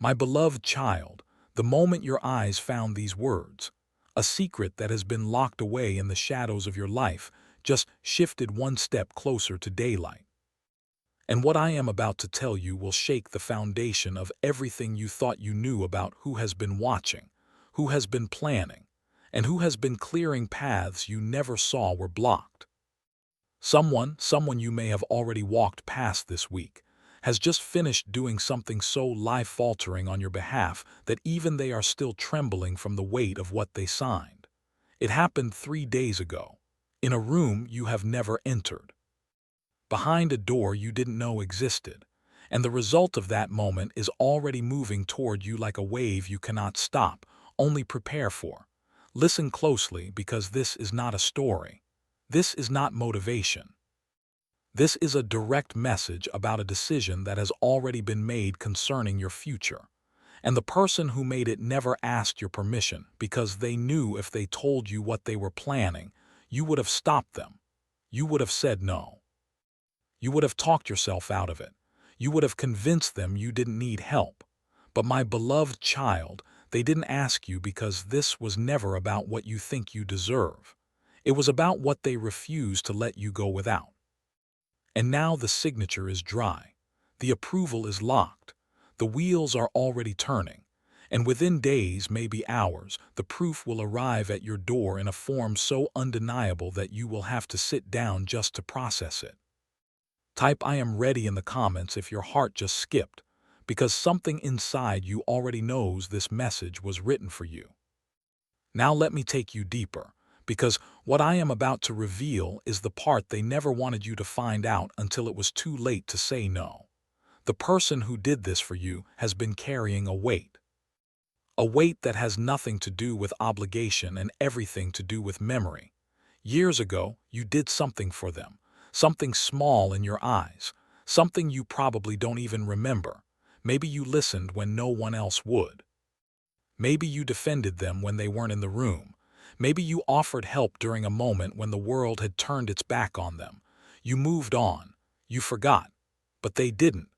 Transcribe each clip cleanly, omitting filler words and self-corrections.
My beloved child, the moment your eyes found these words, a secret that has been locked away in the shadows of your life just shifted one step closer to daylight. And what I am about to tell you will shake the foundation of everything you thought you knew about who has been watching, who has been planning, and who has been clearing paths you never saw were blocked. Someone you may have already walked past this week, has just finished doing something so life-altering on your behalf that even they are still trembling from the weight of what they signed. It happened 3 days ago, in a room you have never entered, behind a door you didn't know existed, and the result of that moment is already moving toward you like a wave you cannot stop, only prepare for. Listen closely, because this is not a story. This is not motivation. This is a direct message about a decision that has already been made concerning your future. And the person who made it never asked your permission, because they knew if they told you what they were planning, you would have stopped them. You would have said no. You would have talked yourself out of it. You would have convinced them you didn't need help. But my beloved child, they didn't ask you because this was never about what you think you deserve. It was about what they refused to let you go without. And now the signature is dry. The approval is locked. The wheels are already turning. And within days, maybe hours, the proof will arrive at your door in a form so undeniable that you will have to sit down just to process it. Type "I am ready" in the comments if your heart just skipped, because something inside you already knows this message was written for you. Now let me take you deeper, because what I am about to reveal is the part they never wanted you to find out until it was too late to say no. The person who did this for you has been carrying a weight. A weight that has nothing to do with obligation and everything to do with memory. Years ago, you did something for them, something small in your eyes, something you probably don't even remember. Maybe you listened when no one else would. Maybe you defended them when they weren't in the room. Maybe you offered help during a moment when the world had turned its back on them. You moved on. You forgot. But they didn't.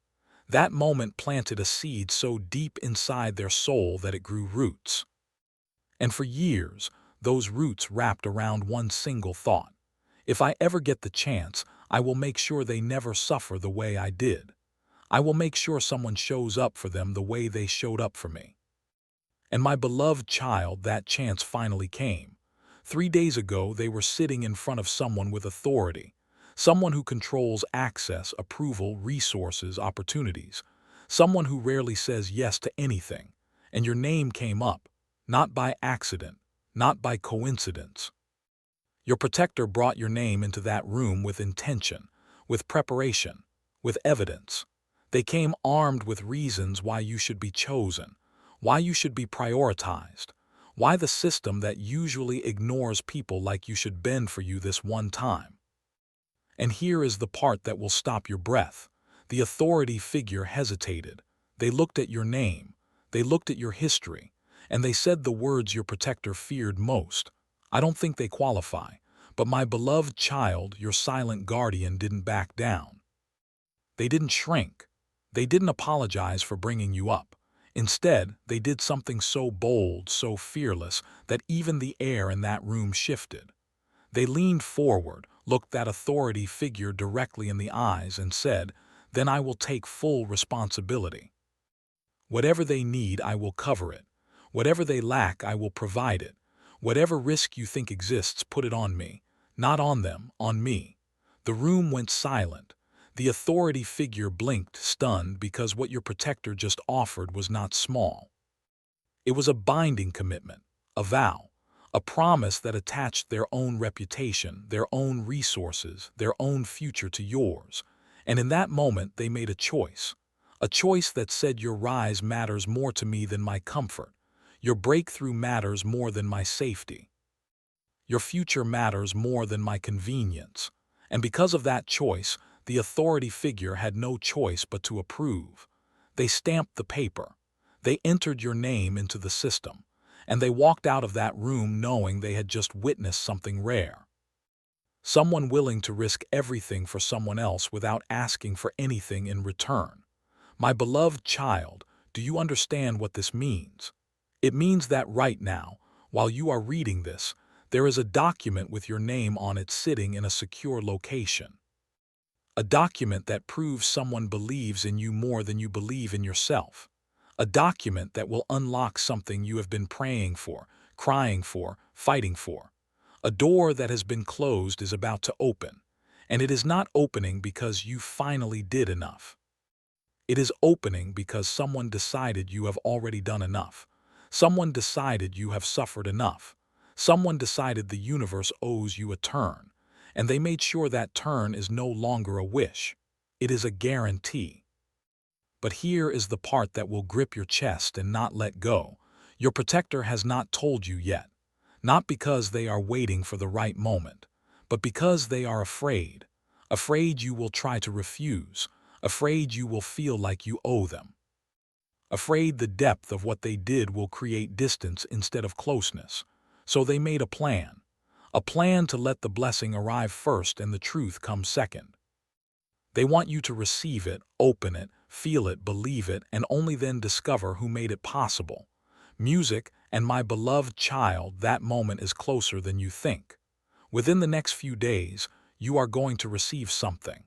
That moment planted a seed so deep inside their soul that it grew roots. And for years, those roots wrapped around one single thought. If I ever get the chance, I will make sure they never suffer the way I did. I will make sure someone shows up for them the way they showed up for me. And my beloved child, that chance finally came. 3 days ago, they were sitting in front of someone with authority, someone who controls access, approval, resources, opportunities, someone who rarely says yes to anything. And your name came up, not by accident, not by coincidence. Your protector brought your name into that room with intention, with preparation, with evidence. They came armed with reasons why you should be chosen, why you should be prioritized, why the system that usually ignores people like you should bend for you this one time. And here is the part that will stop your breath. The authority figure hesitated. They looked at your name, they looked at your history, and they said the words your protector feared most. I don't think they qualify, but my beloved child, your silent guardian, didn't back down. They didn't shrink. They didn't apologize for bringing you up. Instead, they did something so bold, so fearless, that even the air in that room shifted. They leaned forward, looked that authority figure directly in the eyes, and said, "Then I will take full responsibility. Whatever they need, I will cover it. Whatever they lack, I will provide it. Whatever risk you think exists, put it on me. Not on them, on me." The room went silent. The authority figure blinked, stunned, because what your protector just offered was not small. It was a binding commitment, a vow, a promise that attached their own reputation, their own resources, their own future to yours. And in that moment, they made a choice that said, "Your rise matters more to me than my comfort. Your breakthrough matters more than my safety. Your future matters more than my convenience." And because of that choice, the authority figure had no choice but to approve. They stamped the paper. They entered your name into the system. And they walked out of that room knowing they had just witnessed something rare. Someone willing to risk everything for someone else without asking for anything in return. My beloved child, Do you understand what this means? It means that right now, while you are reading this, there is a document with your name on it sitting in a secure location. A document that proves someone believes in you more than you believe in yourself. A document that will unlock something you have been praying for, crying for, fighting for. A door that has been closed is about to open, and it is not opening because you finally did enough. It is opening because someone decided you have already done enough. Someone decided you have suffered enough. Someone decided the universe owes you a turn, and they made sure that turn is no longer a wish. It is a guarantee. But here is the part that will grip your chest and not let go. Your protector has not told you yet, not because they are waiting for the right moment, but because they are afraid. Afraid you will try to refuse, afraid you will feel like you owe them. Afraid the depth of what they did will create distance instead of closeness. So they made a plan to let the blessing arrive first and the truth come second. They want you to receive it, open it, feel it, believe it, and only then discover who made it possible. Music, and my beloved child, that moment is closer than you think. Within the next few days, you are going to receive something.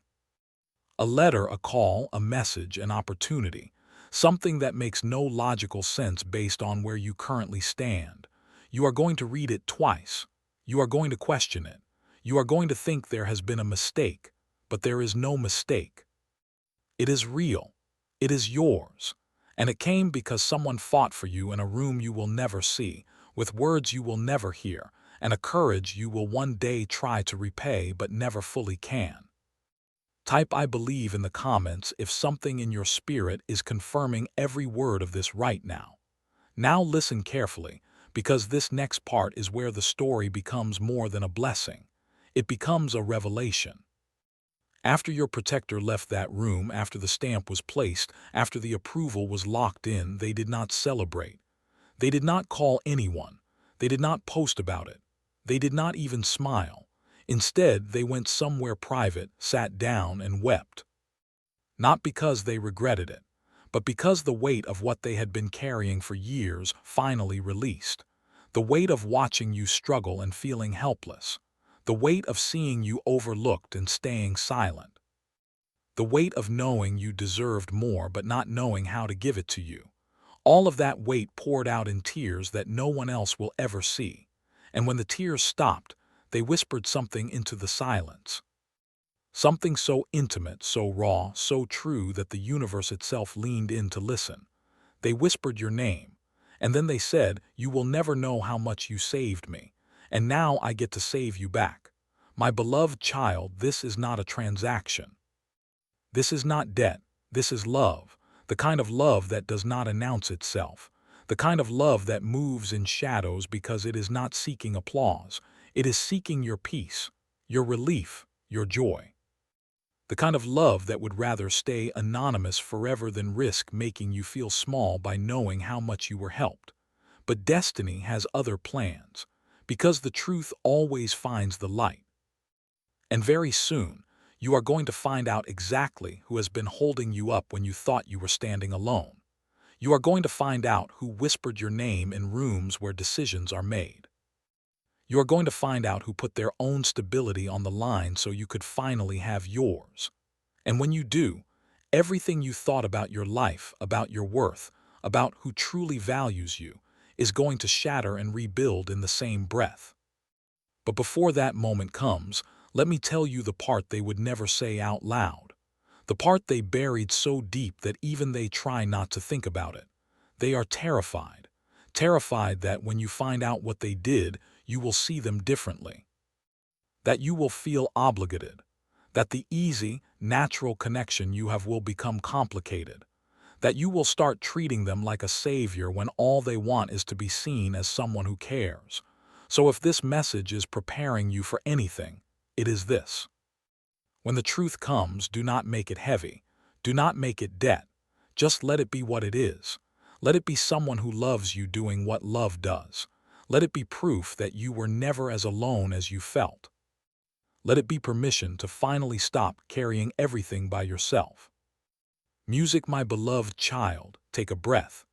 A letter, a call, a message, an opportunity. Something that makes no logical sense based on where you currently stand. You are going to read it twice. You are going to question it. You are going to think there has been a mistake, but there is no mistake. It is real. It is yours. And it came because someone fought for you in a room you will never see, with words you will never hear, and a courage you will one day try to repay but never fully can. Type "I believe" in the comments if something in your spirit is confirming every word of this right now. Now listen carefully, because this next part is where the story becomes more than a blessing. It becomes a revelation. After your protector left that room, after the stamp was placed, after the approval was locked in, they did not celebrate. They did not call anyone. They did not post about it. They did not even smile. Instead, they went somewhere private, sat down, and wept. Not because they regretted it, but because the weight of what they had been carrying for years finally released. The weight of watching you struggle and feeling helpless. The weight of seeing you overlooked and staying silent. The weight of knowing you deserved more but not knowing how to give it to you. All of that weight poured out in tears that no one else will ever see. And when the tears stopped, they whispered something into the silence. Something so intimate, so raw, so true that the universe itself leaned in to listen. They whispered your name, and then they said, "You will never know how much you saved me, and now I get to save you back. My beloved child, this is not a transaction. This is not debt, this is love, the kind of love that does not announce itself, the kind of love that moves in shadows because it is not seeking applause, it is seeking your peace, your relief, your joy. The kind of love that would rather stay anonymous forever than risk making you feel small by knowing how much you were helped. But destiny has other plans, because the truth always finds the light. And very soon, you are going to find out exactly who has been holding you up when you thought you were standing alone. You are going to find out who whispered your name in rooms where decisions are made. You are going to find out who put their own stability on the line so you could finally have yours. And when you do, everything you thought about your life, about your worth, about who truly values you, is going to shatter and rebuild in the same breath. But before that moment comes, let me tell you the part they would never say out loud. The part they buried so deep that even they try not to think about it. They are terrified. Terrified that when you find out what they did, you will see them differently. That you will feel obligated. That the easy, natural connection you have will become complicated. That you will start treating them like a savior when all they want is to be seen as someone who cares. So if this message is preparing you for anything, it is this. When the truth comes, do not make it heavy. Do not make it debt. Just let it be what it is. Let it be someone who loves you doing what love does. Let it be proof that you were never as alone as you felt. Let it be permission to finally stop carrying everything by yourself. Music, my beloved child, take a breath.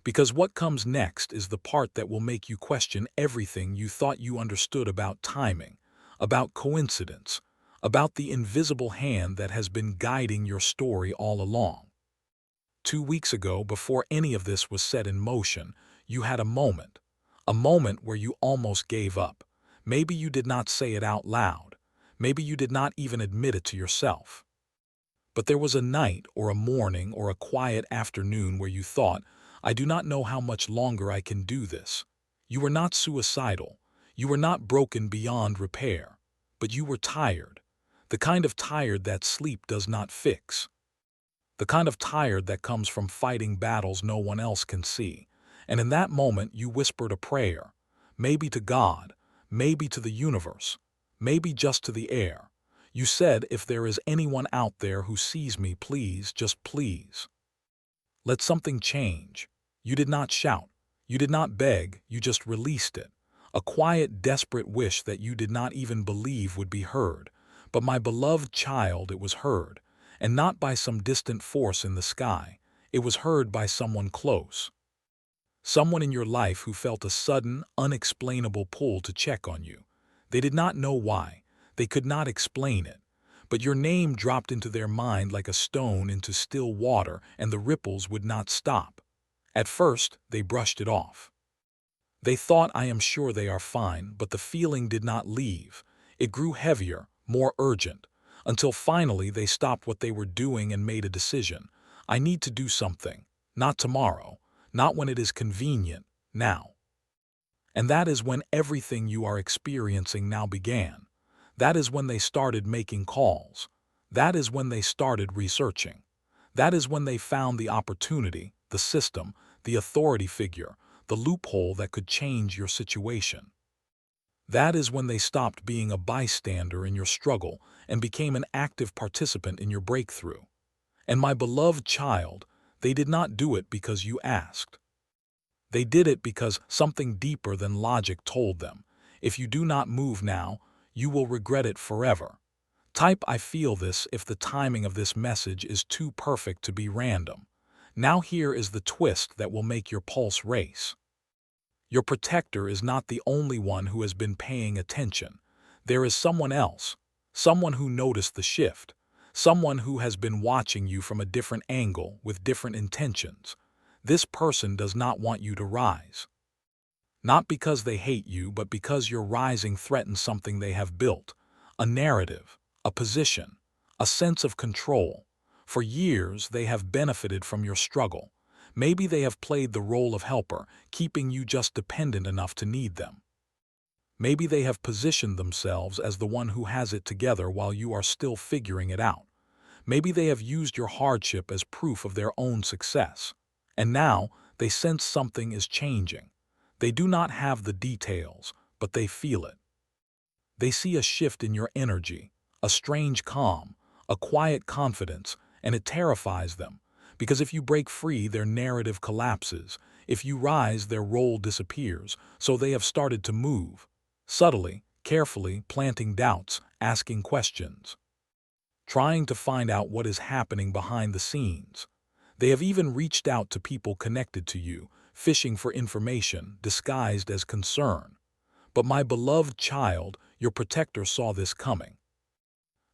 Because what comes next is the part that will make you question everything you thought you understood about timing, about coincidence, about the invisible hand that has been guiding your story all along. 2 weeks ago, before any of this was set in motion, you had a moment where you almost gave up. Maybe you did not say it out loud. Maybe you did not even admit it to yourself. But there was a night or a morning or a quiet afternoon where you thought, I do not know how much longer I can do this. You were not suicidal. You were not broken beyond repair. But you were tired. The kind of tired that sleep does not fix. The kind of tired that comes from fighting battles no one else can see. And in that moment you whispered a prayer, maybe to God, maybe to the universe, maybe just to the air. You said, if there is anyone out there who sees me, please, just please, let something change. You did not shout. You did not beg. You just released it. A quiet, desperate wish that you did not even believe would be heard. But my beloved child, it was heard. And not by some distant force in the sky. It was heard by someone close. Someone in your life who felt a sudden, unexplainable pull to check on you. They did not know why. They could not explain it. But your name dropped into their mind like a stone into still water, and the ripples would not stop. At first, they brushed it off. They thought, I am sure they are fine, but the feeling did not leave. It grew heavier, more urgent, until finally they stopped what they were doing and made a decision. I need to do something. Not tomorrow. Not when it is convenient. Now. And that is when everything you are experiencing now began. That is when they started making calls. That is when they started researching. That is when they found the opportunity, the system, the authority figure, the loophole that could change your situation. That is when they stopped being a bystander in your struggle and became an active participant in your breakthrough. And my beloved child, they did not do it because you asked. They did it because something deeper than logic told them, if you do not move now, you will regret it forever. Type I feel this if the timing of this message is too perfect to be random. Now here is the twist that will make your pulse race. Your protector is not the only one who has been paying attention. There is someone else, someone who noticed the shift, someone who has been watching you from a different angle with different intentions. This person does not want you to rise. Not because they hate you, but because your rising threatens something they have built, a narrative, a position, a sense of control. For years, they have benefited from your struggle. Maybe they have played the role of helper, keeping you just dependent enough to need them. Maybe they have positioned themselves as the one who has it together while you are still figuring it out. Maybe they have used your hardship as proof of their own success. And now, they sense something is changing. They do not have the details, but they feel it. They see a shift in your energy, a strange calm, a quiet confidence, and it terrifies them. Because if you break free, their narrative collapses. If you rise, their role disappears. So they have started to move. Subtly, carefully, planting doubts, asking questions. Trying to find out what is happening behind the scenes. They have even reached out to people connected to you, fishing for information disguised as concern. But my beloved child, your protector saw this coming.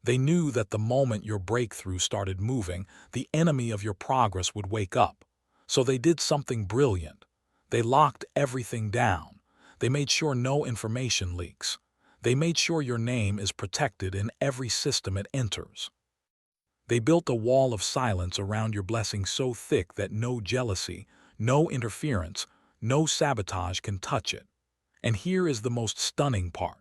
They knew that the moment your breakthrough started moving, the enemy of your progress would wake up. So they did something brilliant. They locked everything down. They made sure no information leaks. They made sure your name is protected in every system it enters. They built a wall of silence around your blessing so thick that no jealousy, no interference, no sabotage can touch it. And here is the most stunning part.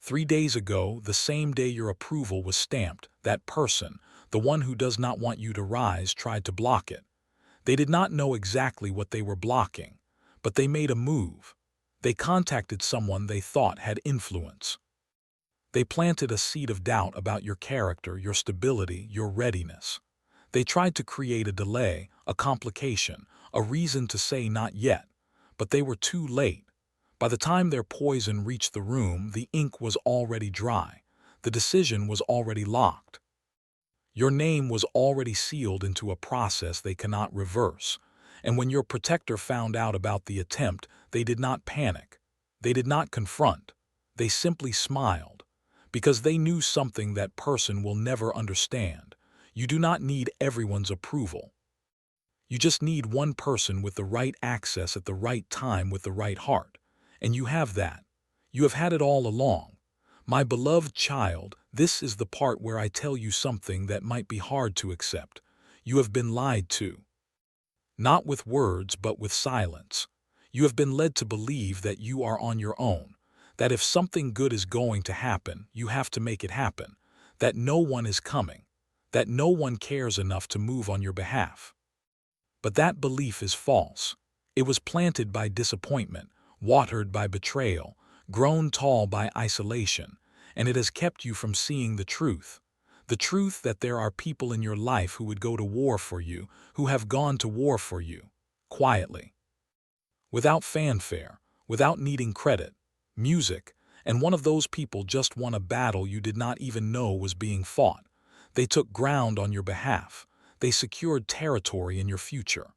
3 days ago, the same day your approval was stamped, that person, the one who does not want you to rise, tried to block it. They did not know exactly what they were blocking, but they made a move. They contacted someone they thought had influence. They planted a seed of doubt about your character, your stability, your readiness. They tried to create a delay, a complication, a reason to say not yet, but they were too late. By the time their poison reached the room, the ink was already dry. The decision was already locked. Your name was already sealed into a process they cannot reverse. And when your protector found out about the attempt, they did not panic. They did not confront. They simply smiled. Because they knew something that person will never understand. You do not need everyone's approval. You just need one person with the right access at the right time with the right heart. And you have that. You have had it all along. My beloved child, this is the part where I tell you something that might be hard to accept. You have been lied to. Not with words, but with silence. You have been led to believe that you are on your own, that if something good is going to happen, you have to make it happen, that no one is coming, that no one cares enough to move on your behalf. But that belief is false. It was planted by disappointment, watered by betrayal, grown tall by isolation, and it has kept you from seeing the truth that there are people in your life who would go to war for you, who have gone to war for you, quietly, without fanfare, without needing credit, music, and one of those people just won a battle you did not even know was being fought. They took ground on your behalf. They secured territory in your future.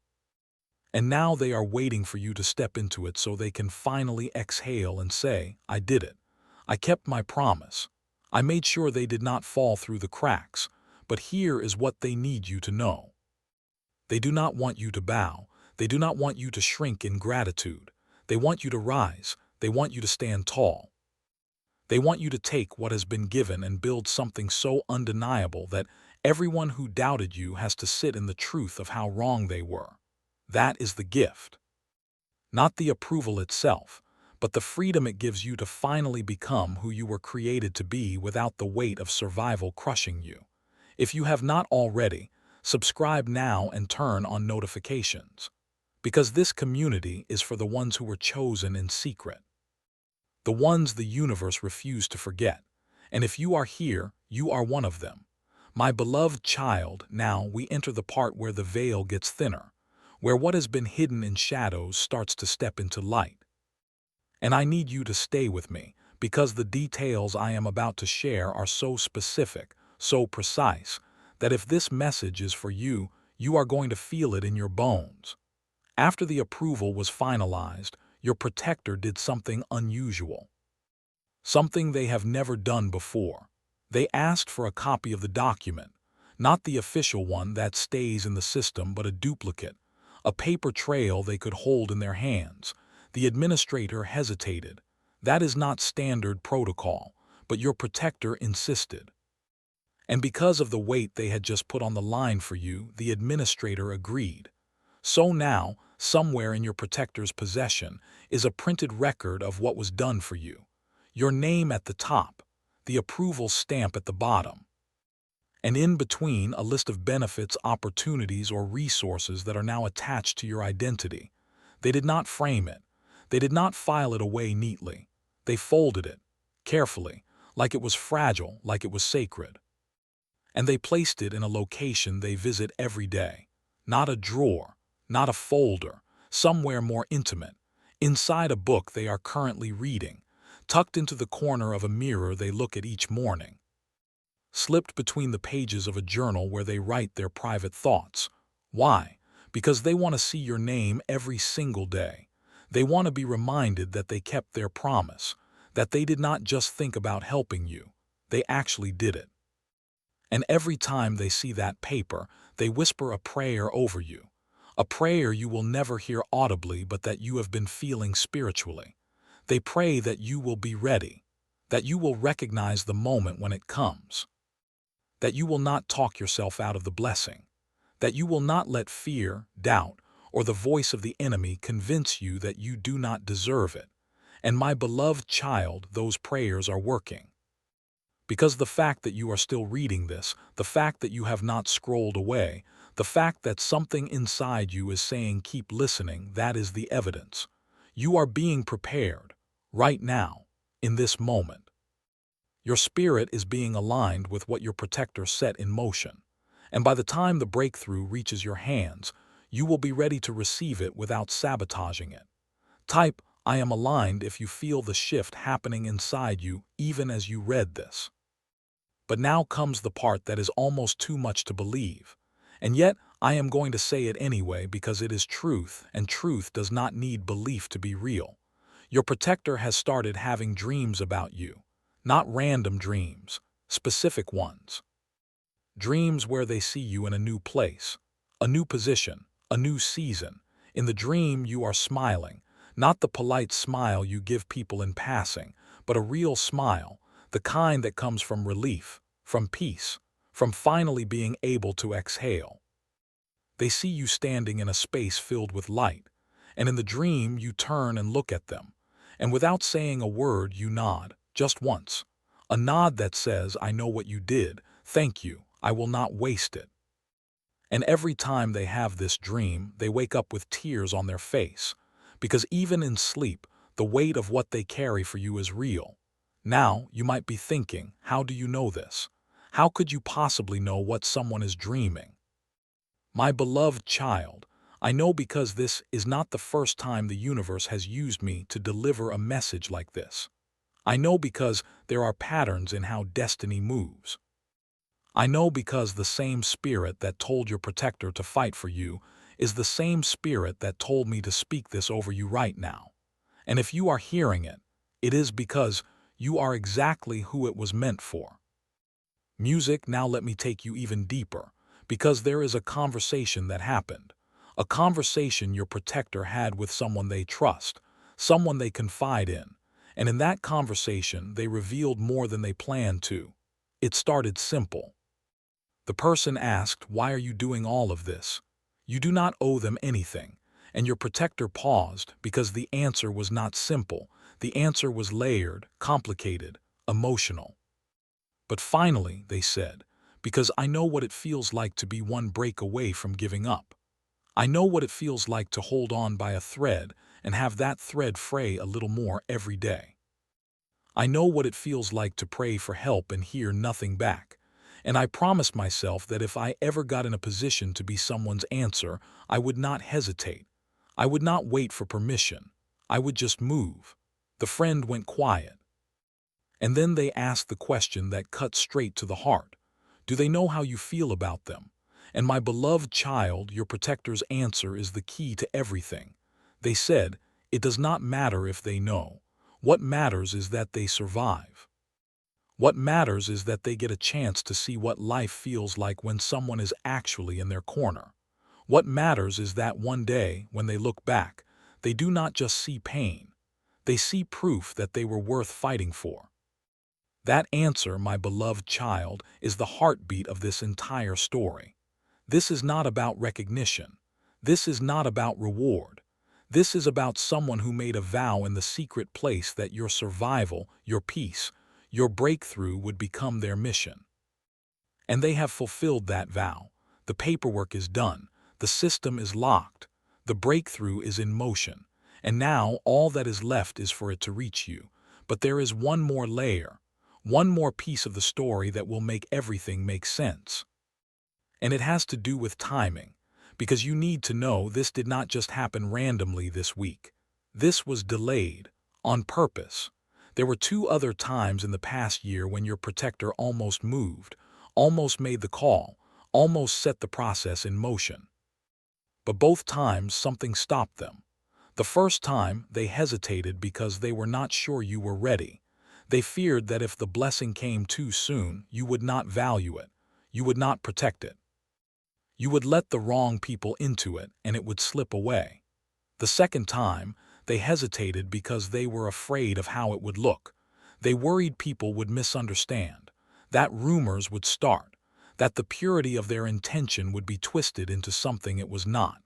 And now they are waiting for you to step into it so they can finally exhale and say, I did it. I kept my promise. I made sure they did not fall through the cracks, but here is what they need you to know. They do not want you to bow. They do not want you to shrink in gratitude. They want you to rise. They want you to stand tall. They want you to take what has been given and build something so undeniable that everyone who doubted you has to sit in the truth of how wrong they were. That is the gift. Not the approval itself, but the freedom it gives you to finally become who you were created to be without the weight of survival crushing you. If you have not already, subscribe now and turn on notifications. Because this community is for the ones who were chosen in secret. The ones the universe refused to forget. And if you are here, you are one of them. My beloved child, now we enter the part where the veil gets thinner, where what has been hidden in shadows starts to step into light. And I need you to stay with me, because the details I am about to share are so specific, so precise, that if this message is for you, you are going to feel it in your bones. After the approval was finalized, your protector did something unusual. Something they have never done before. They asked for a copy of the document, not the official one that stays in the system, but a duplicate, a paper trail they could hold in their hands. The administrator hesitated. That is not standard protocol, but your protector insisted. And because of the weight they had just put on the line for you, the administrator agreed. So now, somewhere in your protector's possession is a printed record of what was done for you. Your name at the top, the approval stamp at the bottom. And in between, a list of benefits, opportunities, or resources that are now attached to your identity. They did not frame it. They did not file it away neatly. They folded it, carefully, like it was fragile, like it was sacred. And they placed it in a location they visit every day. Not a drawer, not a folder, somewhere more intimate, inside a book they are currently reading, tucked into the corner of a mirror they look at each morning, slipped between the pages of a journal where they write their private thoughts. Why? Because they want to see your name every single day. They want to be reminded that they kept their promise, that they did not just think about helping you, they actually did it. And every time they see that paper, they whisper a prayer over you. A prayer you will never hear audibly, but that you have been feeling spiritually. They pray that you will be ready, that you will recognize the moment when it comes, that you will not talk yourself out of the blessing, that you will not let fear, doubt, or the voice of the enemy convince you that you do not deserve it. And my beloved child, those prayers are working. Because the fact that you are still reading this, the fact that you have not scrolled away, the fact that something inside you is saying keep listening, that is the evidence. You are being prepared, right now, in this moment. Your spirit is being aligned with what your protector set in motion. And by the time the breakthrough reaches your hands, you will be ready to receive it without sabotaging it. Type, I am aligned if you feel the shift happening inside you even as you read this. But now comes the part that is almost too much to believe. And yet, I am going to say it anyway because it is truth, and truth does not need belief to be real. Your protector has started having dreams about you. Not random dreams, specific ones. Dreams where they see you in a new place, a new position, a new season. In the dream, you are smiling, not the polite smile you give people in passing, but a real smile, the kind that comes from relief, from peace, from finally being able to exhale. They see you standing in a space filled with light, and in the dream you turn and look at them, and without saying a word you nod, just once. A nod that says, I know what you did, thank you, I will not waste it. And every time they have this dream, they wake up with tears on their face, because even in sleep, the weight of what they carry for you is real. Now, you might be thinking, how do you know this? How could you possibly know what someone is dreaming? My beloved child, I know because this is not the first time the universe has used me to deliver a message like this. I know because there are patterns in how destiny moves. I know because the same spirit that told your protector to fight for you is the same spirit that told me to speak this over you right now. And if you are hearing it, it is because you are exactly who it was meant for. Music, now let me take you even deeper, because there is a conversation that happened. A conversation your protector had with someone they trust, someone they confide in. And in that conversation, they revealed more than they planned to. It started simple. The person asked, why are you doing all of this? You do not owe them anything. And your protector paused because the answer was not simple. The answer was layered, complicated, emotional. But finally, they said, because I know what it feels like to be one break away from giving up. I know what it feels like to hold on by a thread and have that thread fray a little more every day. I know what it feels like to pray for help and hear nothing back. And I promised myself that if I ever got in a position to be someone's answer, I would not hesitate. I would not wait for permission. I would just move. The friend went quiet. And then they asked the question that cut straight to the heart. Do they know how you feel about them? And my beloved child, your protector's answer is the key to everything. They said, it does not matter if they know. What matters is that they survive. What matters is that they get a chance to see what life feels like when someone is actually in their corner. What matters is that one day, when they look back, they do not just see pain. They see proof that they were worth fighting for. That answer, my beloved child, is the heartbeat of this entire story. This is not about recognition. This is not about reward. This is about someone who made a vow in the secret place that your survival, your peace, your breakthrough would become their mission. And they have fulfilled that vow. The paperwork is done. The system is locked. The breakthrough is in motion. And now all that is left is for it to reach you. But there is one more layer, one more piece of the story that will make everything make sense. And it has to do with timing, because you need to know this did not just happen randomly this week. This was delayed, on purpose. There were 2 other times in the past year when your protector almost moved, almost made the call, almost set the process in motion. But both times something stopped them. The first time, they hesitated because they were not sure you were ready. They feared that if the blessing came too soon, you would not value it. You would not protect it. You would let the wrong people into it and it would slip away. The second time, they hesitated because they were afraid of how it would look. They worried people would misunderstand, that rumors would start, that the purity of their intention would be twisted into something it was not.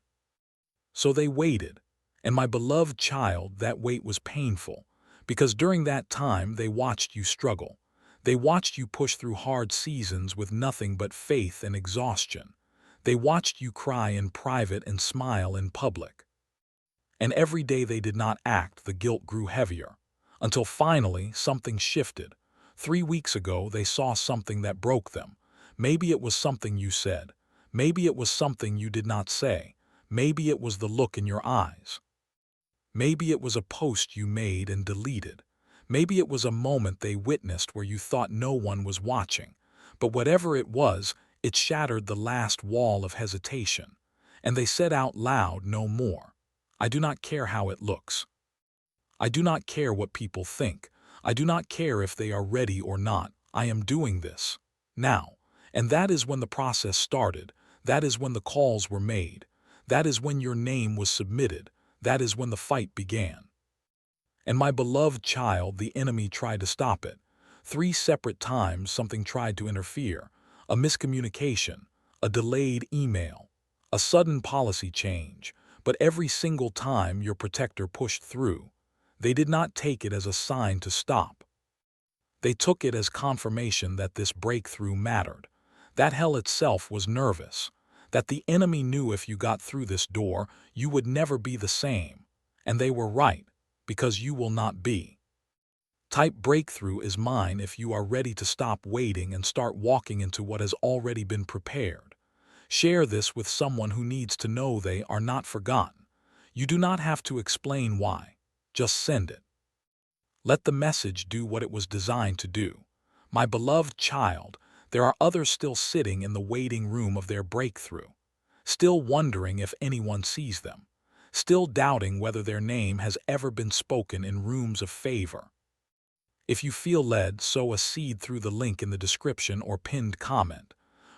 So they waited, and my beloved child, that wait was painful, because during that time they watched you struggle. They watched you push through hard seasons with nothing but faith and exhaustion. They watched you cry in private and smile in public. And every day they did not act, the guilt grew heavier, until finally something shifted. 3 weeks ago they saw something that broke them. Maybe it was something you said. Maybe it was something you did not say. Maybe it was the look in your eyes. Maybe it was a post you made and deleted. Maybe it was a moment they witnessed where you thought no one was watching. But whatever it was, it shattered the last wall of hesitation. And they said out loud no more. I do not care how it looks. I do not care what people think. I do not care if they are ready or not. I am doing this now. And that is when the process started. That is when the calls were made. That is when your name was submitted. That is when the fight began. And my beloved child, the enemy tried to stop it. 3 separate times something tried to interfere. A miscommunication, a delayed email, a sudden policy change. But every single time your protector pushed through. They did not take it as a sign to stop. They took it as confirmation that this breakthrough mattered, that hell itself was nervous, that the enemy knew if you got through this door, you would never be the same. And they were right, because you will not be. Type breakthrough is mine if you are ready to stop waiting and start walking into what has already been prepared. Share this with someone who needs to know they are not forgotten. You do not have to explain why. Just send it. Let the message do what it was designed to do. My beloved child, there are others still sitting in the waiting room of their breakthrough, still wondering if anyone sees them, still doubting whether their name has ever been spoken in rooms of favor. If you feel led, sow a seed through the link in the description or pinned comment.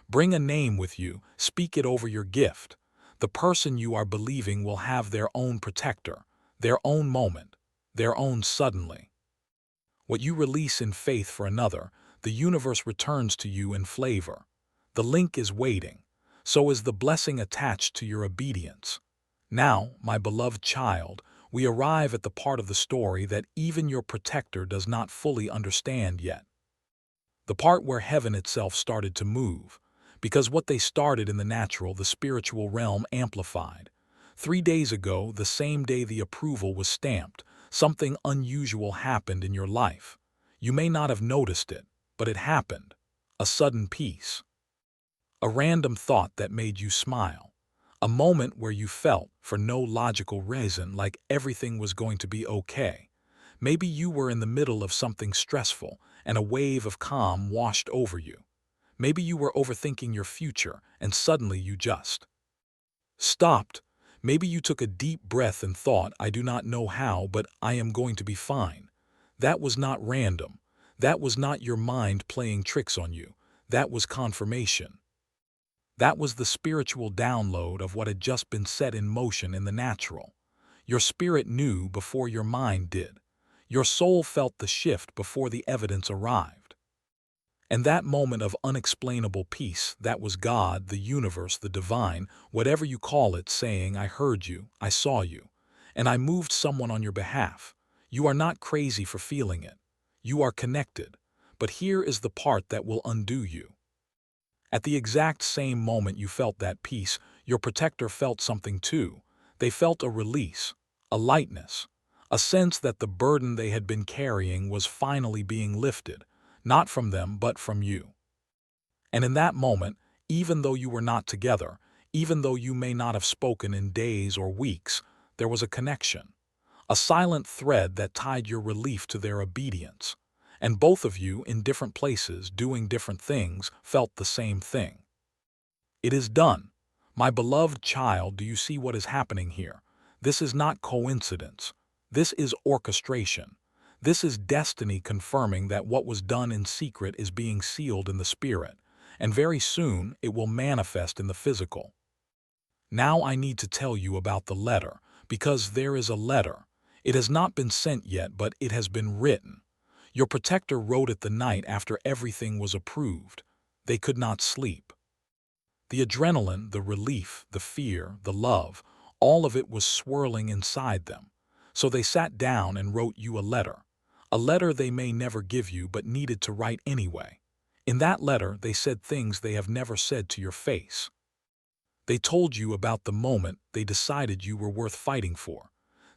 Bring a name with you, speak it over your gift. The person you are believing will have their own protector, their own moment, their own suddenly. What you release in faith for another, the universe returns to you in flavor. The link is waiting. So is the blessing attached to your obedience. Now, my beloved child, we arrive at the part of the story that even your protector does not fully understand yet. The part where heaven itself started to move. Because what they started in the natural, the spiritual realm amplified. 3 days ago, the same day the approval was stamped, something unusual happened in your life. You may not have noticed it, but it happened. A sudden peace. A random thought that made you smile. A moment where you felt, for no logical reason, like everything was going to be okay. Maybe you were in the middle of something stressful, and a wave of calm washed over you. Maybe you were overthinking your future, and suddenly you just stopped. Maybe you took a deep breath and thought, I do not know how, but I am going to be fine. That was not random. That was not your mind playing tricks on you. That was confirmation. That was the spiritual download of what had just been set in motion in the natural. Your spirit knew before your mind did. Your soul felt the shift before the evidence arrived. And that moment of unexplainable peace, that was God, the universe, the divine, whatever you call it, saying, I heard you, I saw you, and I moved someone on your behalf. You are not crazy for feeling it. You are connected. But here is the part that will undo you. At the exact same moment you felt that peace, your protector felt something too. They felt a release, a lightness, a sense that the burden they had been carrying was finally being lifted, not from them but from you. And in that moment, even though you were not together, even though you may not have spoken in days or weeks, there was a connection, a silent thread that tied your relief to their obedience. And both of you, in different places, doing different things, felt the same thing. It is done. My beloved child, do you see what is happening here? This is not coincidence. This is orchestration. This is destiny confirming that what was done in secret is being sealed in the spirit, and very soon it will manifest in the physical. Now I need to tell you about the letter, because there is a letter. It has not been sent yet, but it has been written. Your protector wrote it the night after everything was approved. They could not sleep. The adrenaline, the relief, the fear, the love, all of it was swirling inside them. So they sat down and wrote you a letter they may never give you but needed to write anyway. In that letter, they said things they have never said to your face. They told you about the moment they decided you were worth fighting for.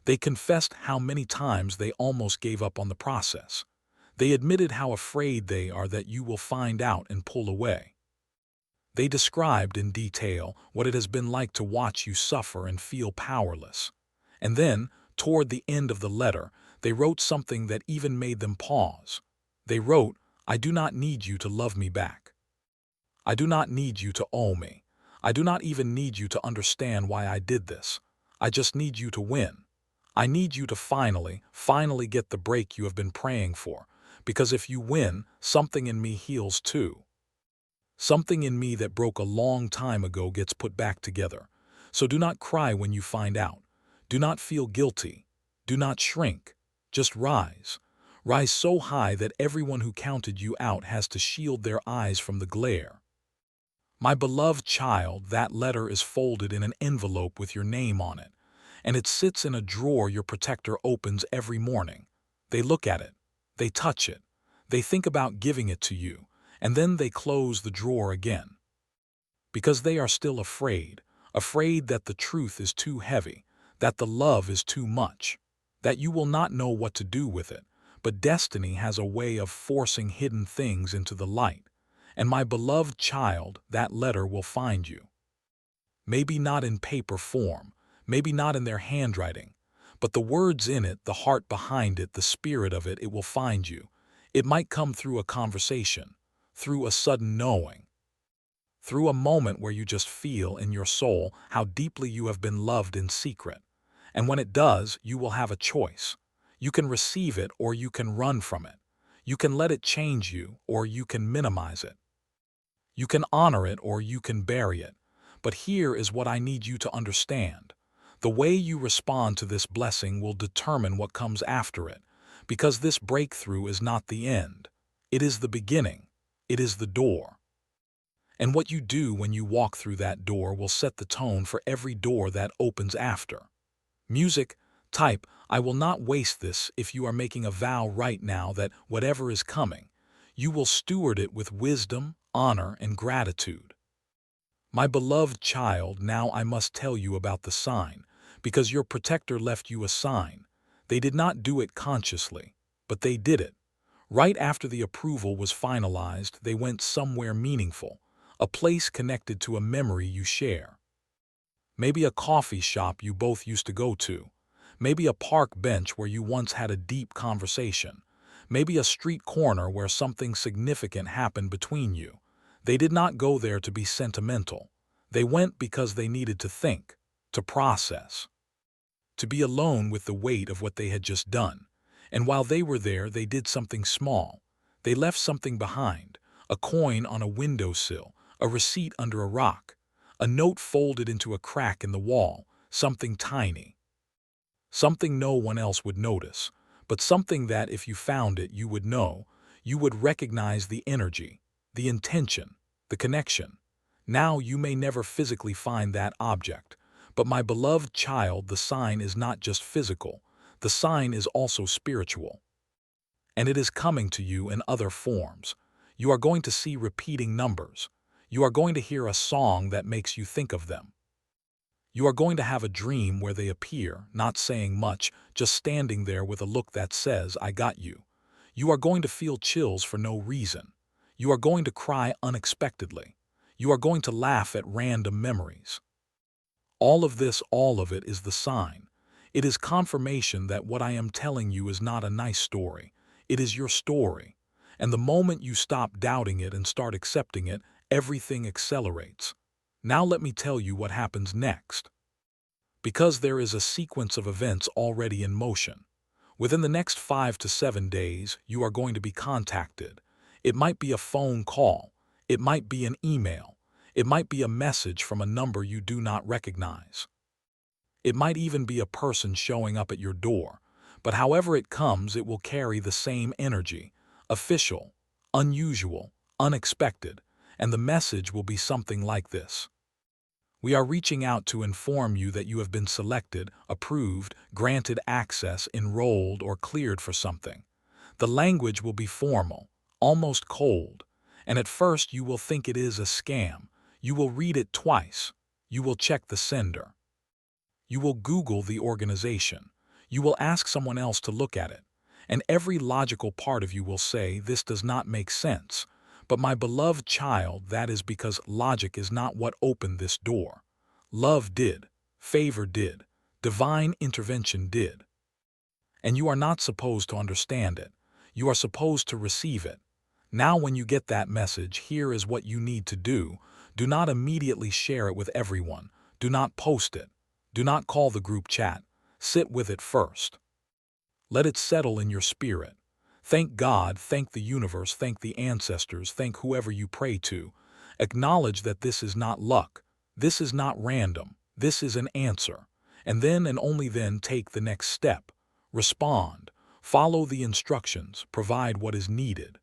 They confessed how many times they almost gave up on the process. They admitted how afraid they are that you will find out and pull away. They described in detail what it has been like to watch you suffer and feel powerless. And then, toward the end of the letter, they wrote something that even made them pause. They wrote, I do not need you to love me back. I do not need you to owe me. I do not even need you to understand why I did this. I just need you to win. I need you to finally get the break you have been praying for. Because if you win, something in me heals too. Something in me that broke a long time ago gets put back together. So do not cry when you find out. Do not feel guilty. Do not shrink. Just rise. Rise so high that everyone who counted you out has to shield their eyes from the glare. My beloved child, that letter is folded in an envelope with your name on it, and it sits in a drawer your protector opens every morning. They look at it. They touch it. They think about giving it to you, and then they close the drawer again. Because they are still afraid that the truth is too heavy, that the love is too much, that you will not know what to do with it, but destiny has a way of forcing hidden things into the light. And my beloved child, that letter will find you. Maybe not in paper form, maybe not in their handwriting, but the words in it, the heart behind it, the spirit of it, it will find you. It might come through a conversation, through a sudden knowing, through a moment where you just feel in your soul how deeply you have been loved in secret. And when it does, you will have a choice. You can receive it or you can run from it. You can let it change you or you can minimize it. You can honor it or you can bury it. But here is what I need you to understand. The way you respond to this blessing will determine what comes after it, because this breakthrough is not the end. It is the beginning. It is the door. And what you do when you walk through that door will set the tone for every door that opens after. Music, type, I will not waste this if you are making a vow right now that whatever is coming, you will steward it with wisdom, honor, and gratitude. My beloved child, now I must tell you about the sign, because your protector left you a sign. They did not do it consciously, but they did it. Right after the approval was finalized, they went somewhere meaningful, a place connected to a memory you share. Maybe a coffee shop you both used to go to. Maybe a park bench where you once had a deep conversation. Maybe a street corner where something significant happened between you. They did not go there to be sentimental. They went because they needed to think, to process, to be alone with the weight of what they had just done. And while they were there, they did something small. They left something behind, a coin on a windowsill, a receipt under a rock, a note folded into a crack in the wall, something tiny. Something no one else would notice, but something that if you found it, you would know, you would recognize the energy, the intention, the connection. Now you may never physically find that object, but my beloved child, the sign is not just physical, the sign is also spiritual. And it is coming to you in other forms. You are going to see repeating numbers. You are going to hear a song that makes you think of them. You are going to have a dream where they appear, not saying much, just standing there with a look that says, I got you. You are going to feel chills for no reason. You are going to cry unexpectedly. You are going to laugh at random memories. All of it is the sign. It is confirmation that what I am telling you is not a nice story. It is your story. And the moment you stop doubting it and start accepting it, everything accelerates. Now let me tell you what happens next. Because there is a sequence of events already in motion. Within the next 5 to 7 days, you are going to be contacted. It might be a phone call. It might be an email. It might be a message from a number you do not recognize. It might even be a person showing up at your door. But however it comes, it will carry the same energy. Official, unusual, unexpected. And the message will be something like this. We are reaching out to inform you that you have been selected, approved, granted access, enrolled, or cleared for something. The language will be formal, almost cold, and at first you will think it is a scam. You will read it twice. You will check the sender. You will Google the organization. You will ask someone else to look at it. And every logical part of you will say, this does not make sense. But my beloved child, that is because logic is not what opened this door. Love did. Favor did. Divine intervention did. And you are not supposed to understand it. You are supposed to receive it. Now when you get that message, here is what you need to do. Do not immediately share it with everyone. Do not post it. Do not call the group chat. Sit with it first. Let it settle in your spirit. Thank God, thank the universe, thank the ancestors, thank whoever you pray to. Acknowledge that this is not luck. This is not random. This is an answer. And then and only then take the next step. Respond. Follow the instructions. Provide what is needed.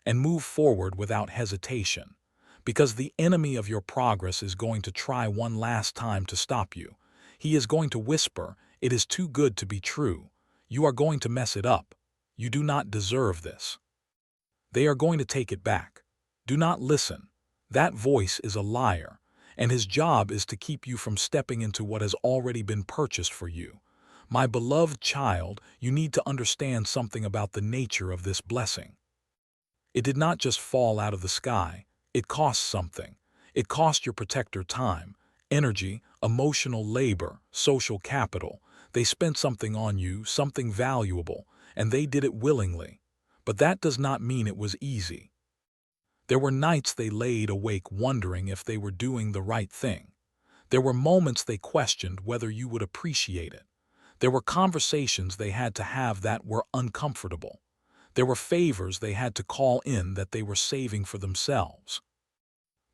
And move forward without hesitation. Because the enemy of your progress is going to try one last time to stop you. He is going to whisper, "It is too good to be true. You are going to mess it up. You do not deserve this." They are going to take it back. Do not listen. That voice is a liar, and his job is to keep you from stepping into what has already been purchased for you. My beloved child, you need to understand something about the nature of this blessing. It did not just fall out of the sky. It cost something. It cost your protector time, energy, emotional labor, social capital. They spent something on you, something valuable, and they did it willingly. But that does not mean it was easy. There were nights they laid awake wondering if they were doing the right thing. There were moments they questioned whether you would appreciate it. There were conversations they had to have that were uncomfortable. There were favors they had to call in that they were saving for themselves.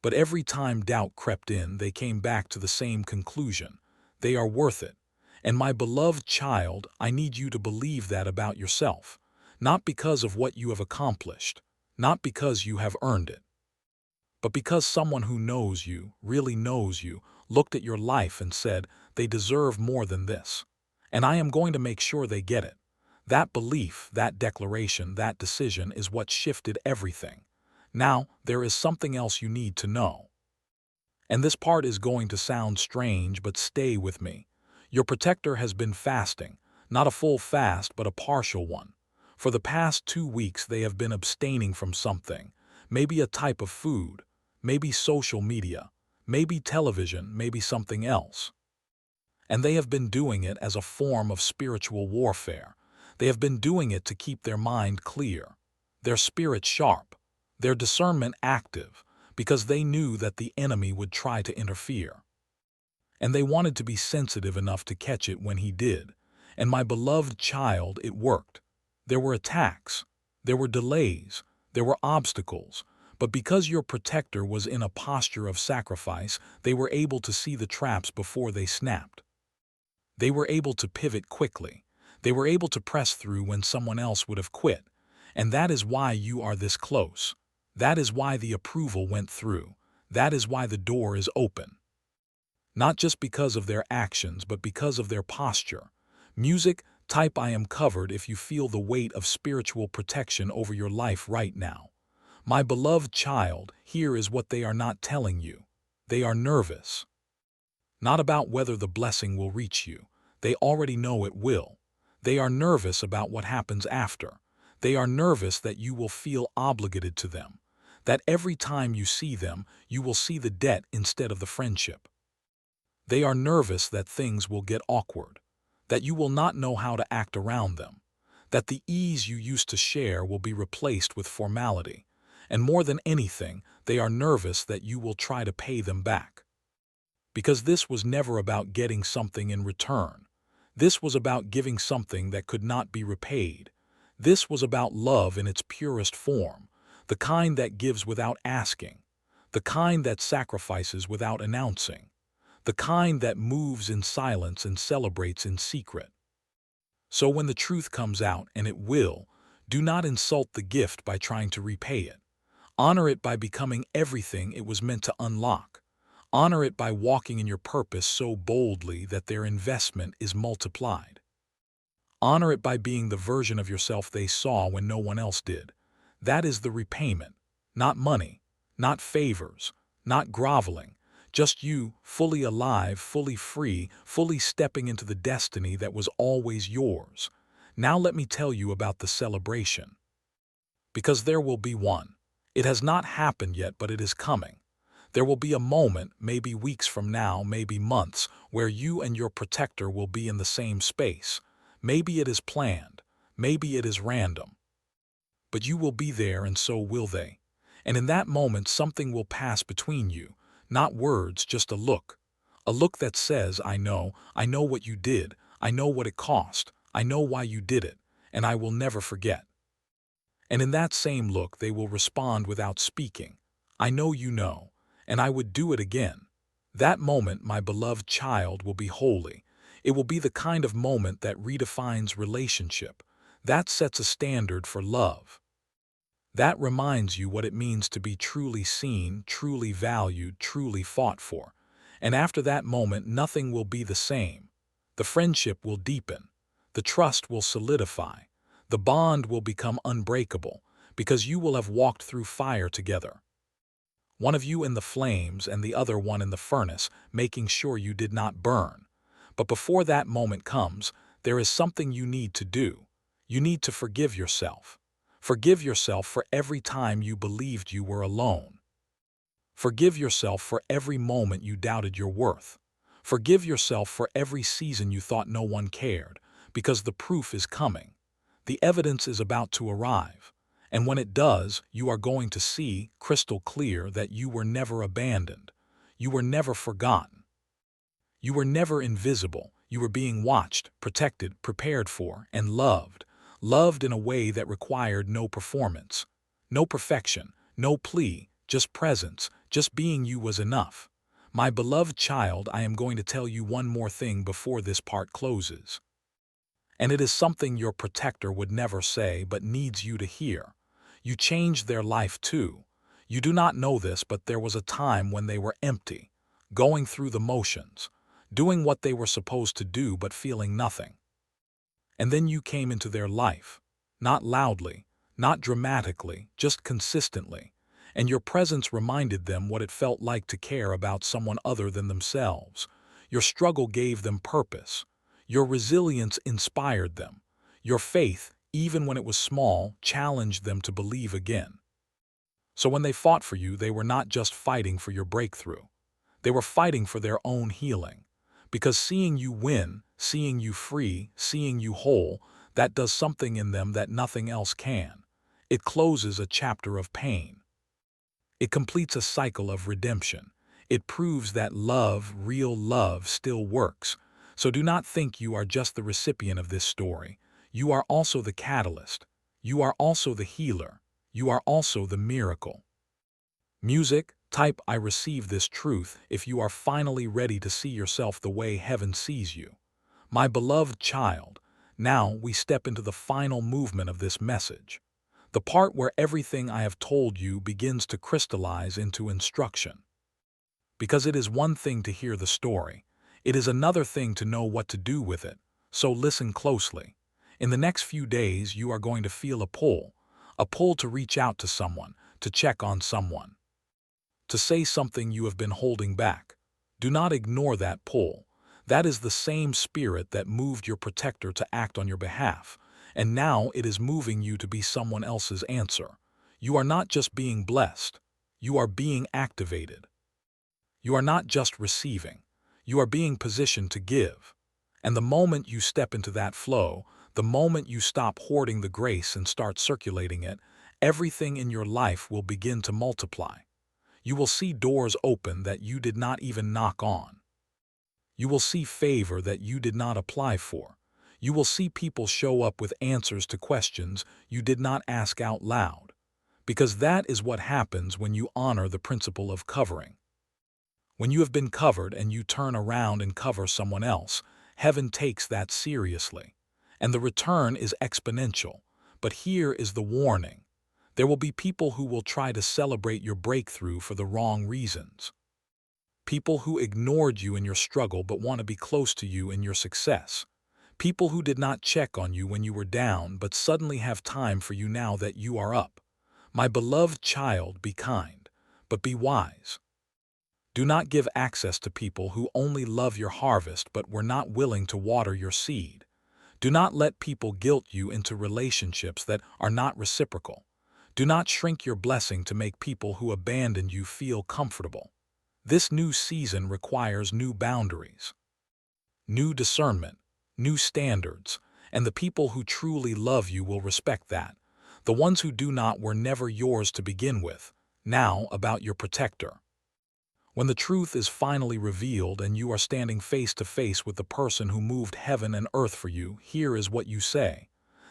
But every time doubt crept in, they came back to the same conclusion. They are worth it. And my beloved child, I need you to believe that about yourself. Not because of what you have accomplished, not because you have earned it, but because someone who knows you, really knows you, looked at your life and said, they deserve more than this. And I am going to make sure they get it. That belief, that declaration, that decision is what shifted everything. Now, there is something else you need to know. And this part is going to sound strange, but stay with me. Your protector has been fasting, not a full fast, but a partial one. For the past 2 weeks, they have been abstaining from something, maybe a type of food, maybe social media, maybe television, maybe something else. And they have been doing it as a form of spiritual warfare. They have been doing it to keep their mind clear, their spirit sharp, their discernment active, because they knew that the enemy would try to interfere. And they wanted to be sensitive enough to catch it when he did. And my beloved child, it worked. There were attacks, there were delays, there were obstacles, but because your protector was in a posture of sacrifice, they were able to see the traps before they snapped. They were able to pivot quickly. They were able to press through when someone else would have quit. And that is why you are this close. That is why the approval went through. That is why the door is open. Not just because of their actions, but because of their posture. Music, type I am covered if you feel the weight of spiritual protection over your life right now. My beloved child, here is what they are not telling you. They are nervous. Not about whether the blessing will reach you. They already know it will. They are nervous about what happens after. They are nervous that you will feel obligated to them. That every time you see them, you will see the debt instead of the friendship. They are nervous that things will get awkward, that you will not know how to act around them, that the ease you used to share will be replaced with formality, and more than anything, they are nervous that you will try to pay them back. Because this was never about getting something in return. This was about giving something that could not be repaid. This was about love in its purest form, the kind that gives without asking, the kind that sacrifices without announcing, the kind that moves in silence and celebrates in secret. So when the truth comes out, and it will, do not insult the gift by trying to repay it. Honor it by becoming everything it was meant to unlock. Honor it by walking in your purpose so boldly that their investment is multiplied. Honor it by being the version of yourself they saw when no one else did. That is the repayment. Not money, not favors, not groveling. Just you, fully alive, fully free, fully stepping into the destiny that was always yours. Now let me tell you about the celebration. Because there will be one. It has not happened yet, but it is coming. There will be a moment, maybe weeks from now, maybe months, where you and your protector will be in the same space. Maybe it is planned. Maybe it is random. but you will be there and so will they. And in that moment something will pass between you, not words, just a look. A look that says, I know what you did, I know what it cost, I know why you did it, and I will never forget. And in that same look they will respond without speaking, I know you know, and I would do it again. That moment, my beloved child, will be holy. It will be the kind of moment that redefines relationship, that sets a standard for love. That reminds you what it means to be truly seen, truly valued, truly fought for. And after that moment, nothing will be the same. The friendship will deepen. The trust will solidify. The bond will become unbreakable, because you will have walked through fire together. One of you in the flames and the other one in the furnace, making sure you did not burn. But before that moment comes, there is something you need to do. You need to forgive yourself. Forgive yourself for every time you believed you were alone. Forgive yourself for every moment you doubted your worth. Forgive yourself for every season you thought no one cared, because the proof is coming. The evidence is about to arrive. And when it does, you are going to see, crystal clear, that you were never abandoned. You were never forgotten. You were never invisible. You were being watched, protected, prepared for, and loved. Loved in a way that required no performance, no perfection, no plea, just presence, just being you was enough. My beloved child, I am going to tell you one more thing before this part closes. And it is something your protector would never say but needs you to hear. You changed their life too. You do not know this, but there was a time when they were empty, going through the motions, doing what they were supposed to do but feeling nothing. And then you came into their life, not loudly, not dramatically, just consistently, and your presence reminded them what it felt like to care about someone other than themselves. Your struggle gave them purpose. Your resilience inspired them. Your faith, even when it was small, challenged them to believe again. So when they fought for you, they were not just fighting for your breakthrough. They were fighting for their own healing. Because seeing you win, seeing you free, seeing you whole, that does something in them that nothing else can. It closes a chapter of pain. It completes a cycle of redemption. It proves that love, real love, still works. So do not think you are just the recipient of this story. You are also the catalyst. You are also the healer. You are also the miracle. Music, type I receive this truth if you are finally ready to see yourself the way heaven sees you. My beloved child, now we step into the final movement of this message. The part where everything I have told you begins to crystallize into instruction. Because it is one thing to hear the story. It is another thing to know what to do with it. So listen closely. In the next few days, you are going to feel a pull to reach out to someone, to check on someone, to say something you have been holding back. Do not ignore that pull. That is the same spirit that moved your protector to act on your behalf, and now it is moving you to be someone else's answer. You are not just being blessed. You are being activated. You are not just receiving. You are being positioned to give. And the moment you step into that flow, the moment you stop hoarding the grace and start circulating it, everything in your life will begin to multiply. You will see doors open that you did not even knock on. You will see favor that you did not apply for. You will see people show up with answers to questions you did not ask out loud. Because that is what happens when you honor the principle of covering. When you have been covered and you turn around and cover someone else, heaven takes that seriously. And the return is exponential. But here is the warning. There will be people who will try to celebrate your breakthrough for the wrong reasons. People who ignored you in your struggle but want to be close to you in your success. People who did not check on you when you were down but suddenly have time for you now that you are up. My beloved child, be kind, but be wise. Do not give access to people who only love your harvest but were not willing to water your seed. Do not let people guilt you into relationships that are not reciprocal. Do not shrink your blessing to make people who abandoned you feel comfortable. This new season requires new boundaries, new discernment, new standards, and the people who truly love you will respect that. The ones who do not were never yours to begin with. Now about your protector. When the truth is finally revealed and you are standing face to face with the person who moved heaven and earth for you, here is what you say.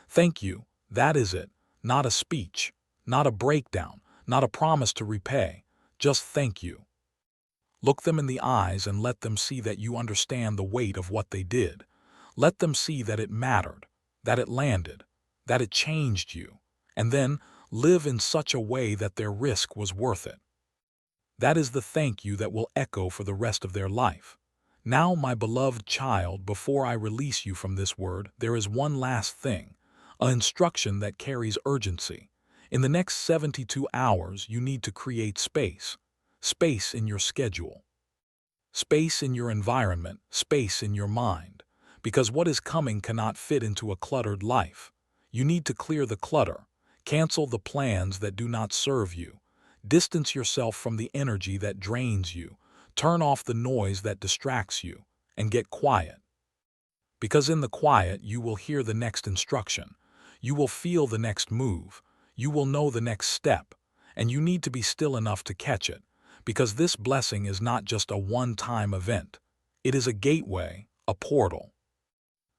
Thank you, that is it. Not a speech, not a breakdown, not a promise to repay. Just thank you. Look them in the eyes and let them see that you understand the weight of what they did. Let them see that it mattered, that it landed, that it changed you, and then live in such a way that their risk was worth it. That is the thank you that will echo for the rest of their life. Now, my beloved child, before I release you from this word, there is one last thing, an instruction that carries urgency. In the next 72 hours, you need to create space. Space in your schedule. Space in your environment, space in your mind. Because what is coming cannot fit into a cluttered life. You need to clear the clutter. Cancel the plans that do not serve you. Distance yourself from the energy that drains you. Turn off the noise that distracts you, and get quiet. Because in the quiet, you will hear the next instruction. You will feel the next move. You will know the next step. And you need to be still enough to catch it. Because this blessing is not just a one-time event. It is a gateway, a portal,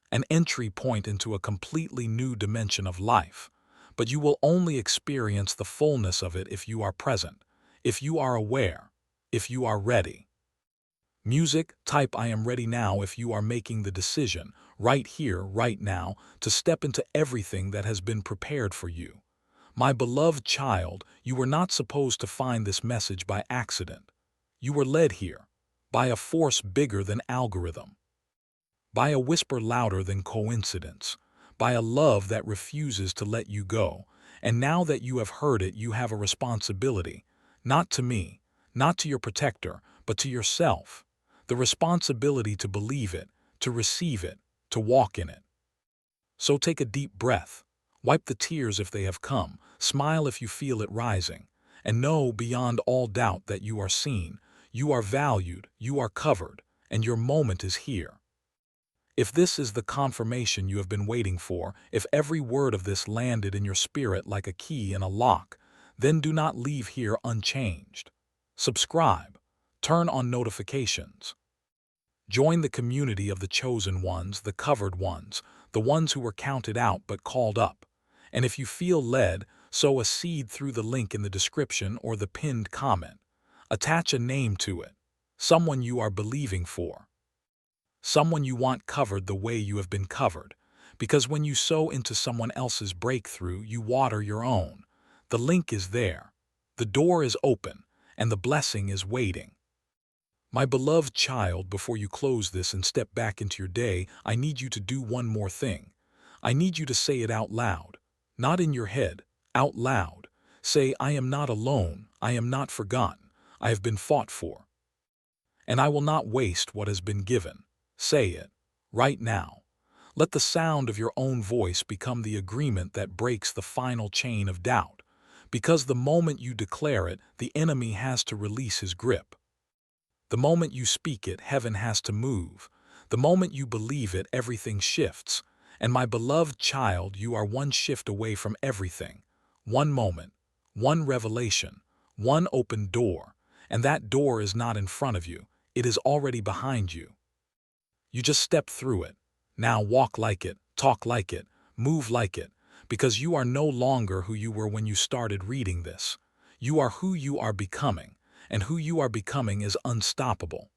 an entry point into a completely new dimension of life. But you will only experience the fullness of it if you are present, if you are aware, if you are ready. Music, type I am ready now if you are making the decision, right here, right now, to step into everything that has been prepared for you. My beloved child, you were not supposed to find this message by accident. You were led here by a force bigger than algorithm, by a whisper louder than coincidence, by a love that refuses to let you go. And now that you have heard it, you have a responsibility, not to me, not to your protector, but to yourself. The responsibility to believe it, to receive it, to walk in it. So take a deep breath. Wipe the tears if they have come, smile if you feel it rising, and know beyond all doubt that you are seen, you are valued, you are covered, and your moment is here. If this is the confirmation you have been waiting for, if every word of this landed in your spirit like a key in a lock, then do not leave here unchanged. Subscribe, turn on notifications. Join the community of the chosen ones, the covered ones, the ones who were counted out but called up. And if you feel led, sow a seed through the link in the description or the pinned comment. Attach a name to it, someone you are believing for, someone you want covered the way you have been covered. Because when you sow into someone else's breakthrough, you water your own. The link is there, the door is open, and the blessing is waiting. My beloved child, before you close this and step back into your day, I need you to do one more thing. I need you to say it out loud. Not in your head, out loud. Say, I am not alone, I am not forgotten, I have been fought for. And I will not waste what has been given. Say it, right now. Let the sound of your own voice become the agreement that breaks the final chain of doubt. Because the moment you declare it, the enemy has to release his grip. The moment you speak it, heaven has to move. The moment you believe it, everything shifts. And my beloved child, you are one shift away from everything. One moment, one revelation, one open door. And that door is not in front of you. It is already behind you. You just step through it. Now walk like it, talk like it, move like it. Because you are no longer who you were when you started reading this. You are who you are becoming. And who you are becoming is unstoppable.